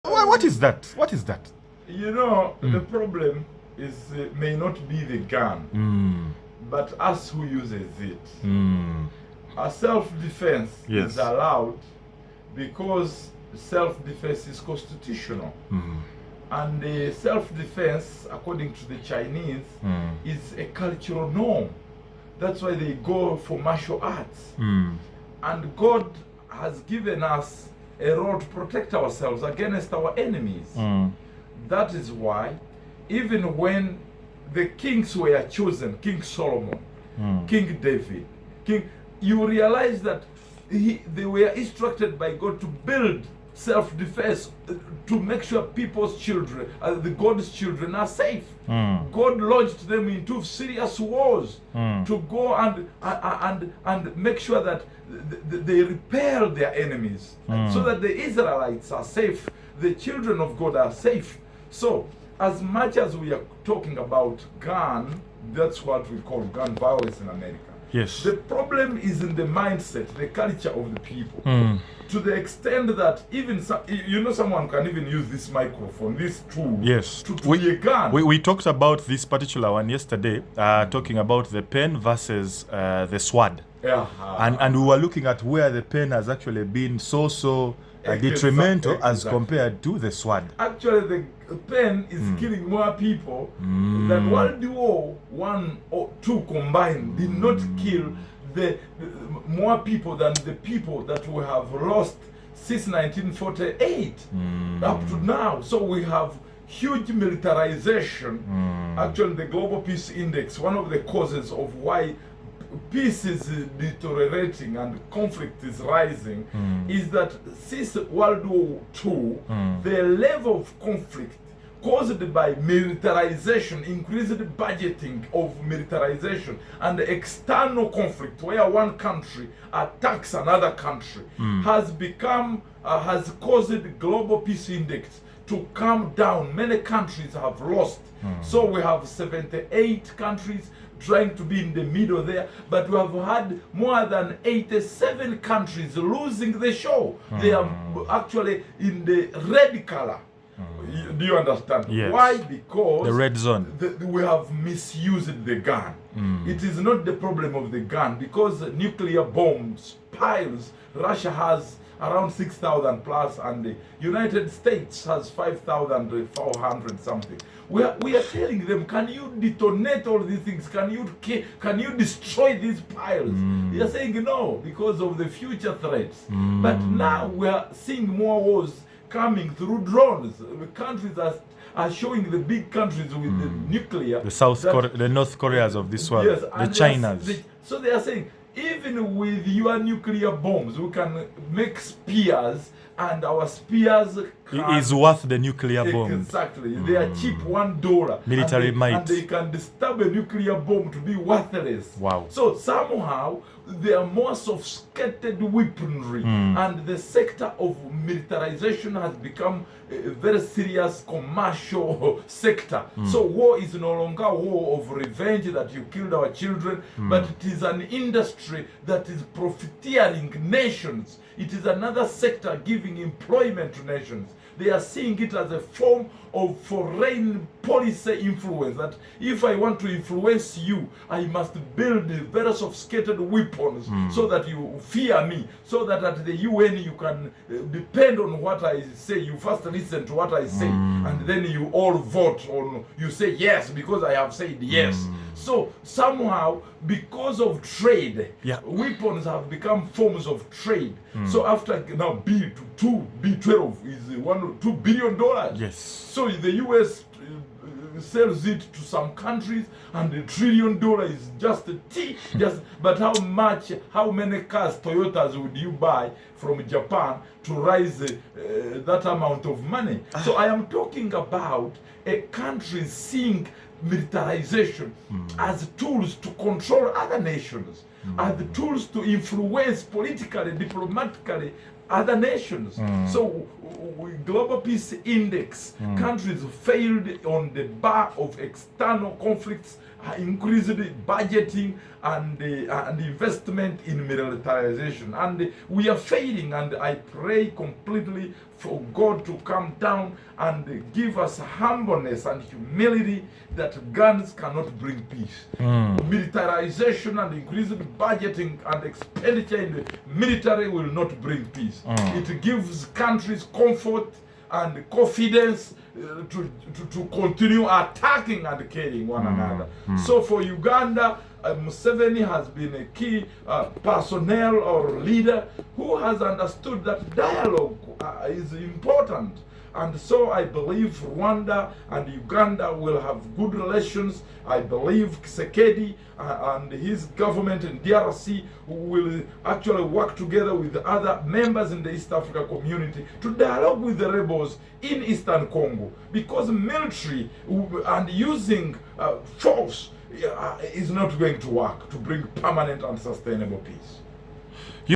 What is that? What is that? You know, the problem is may not be the gun, but us who uses it. Self-defense Yes. is allowed because self-defense is constitutional. And self-defense, according to the Chinese, is a cultural norm. That's why they go for martial arts. And God has given us a role to protect ourselves against our enemies. That is why, even when the kings were chosen, King Solomon, King David, you realize that they were instructed by God to build self-defense to make sure people's children, the God's children, are safe. God launched them into serious wars to go and make sure that they repel their enemies, so that the Israelites are safe, the children of God are safe. So, as much as we are talking about gun, that's what we call gun violence in America. Yes. The problem is in the mindset, the culture of the people. To the extent that even, someone can even use this microphone, this tool, Yes. to be a gun. We talked about this particular one yesterday, talking about the pen versus the sword. And we were looking at where the pen has actually been so detrimental as compared to the sword. Actually, the pen is killing more people than World War I or II combined did not kill the more people than the people that we have lost since 1948 up to now. So we have huge militarization. Actually, the Global Peace Index, one of the causes of why peace is deteriorating and conflict is rising, is that since World War II, the level of conflict caused by militarization, increased budgeting of militarization, and external conflict where one country attacks another country has become, has caused the Global Peace Index to come down. Many countries have lost. So we have 78 countries trying to be in the middle there, but we have had more than 87 countries losing the show. They are actually in the red color. Do you understand? Yes. Why? Because The red zone. we have misused the gun. It is not the problem of the gun, because nuclear bombs piles, Russia has around 6,000 plus, and the United States has 5,400 something. We are telling them, can you detonate all these things? Can you destroy these piles? They are saying no, because of the future threats. But now we are seeing more wars coming through drones. The countries are showing, the big countries with the nuclear. The North Koreas of this world. Yes, the Chinas. So they are saying, even with your nuclear bombs, we can make spears, and our spears is worth the nuclear bomb. Exactly. They are cheap, $1. Military might. And they can disturb a nuclear bomb to be worthless. Wow. So somehow they are more sophisticated weaponry, and the sector of militarization has become a very serious commercial sector. So war is no longer a war of revenge that you killed our children, but it is an industry that is profiteering nations. It is another sector giving employment to nations. They are seeing it as a form of foreign policy influence, that if I want to influence you, I must build very sophisticated weapons so that you fear me, so that at the UN you can depend on what I say. You first listen to what I say, and then you all vote on, you say yes because I have said yes. So somehow, because of trade, weapons have become forms of trade. So after now B12 is $2 billion. Yes. So the US sells it to some countries, and $1 trillion is just a tea. But how many cars, Toyotas, would you buy from Japan to raise that amount of money? So I am talking about a country seeing militarization as tools to control other nations, as tools to influence politically, diplomatically other nations. So Global Peace Index, countries failed on the bar of external conflicts, increased budgeting and investment in militarization. And we are failing, and I pray completely for God to come down and give us humbleness and humility that guns cannot bring peace. Militarization and increased budgeting and expenditure in the military will not bring peace. It gives countries comfort and confidence to continue attacking and killing one another. So for Uganda, Museveni has been a key personnel or leader who has understood that dialogue is important. And so I believe Rwanda and Uganda will have good relations. I believe Kisekedi and his government in DRC will actually work together with other members in the East Africa community to dialogue with the rebels in Eastern Congo, because military and using force is not going to work to bring permanent and sustainable peace.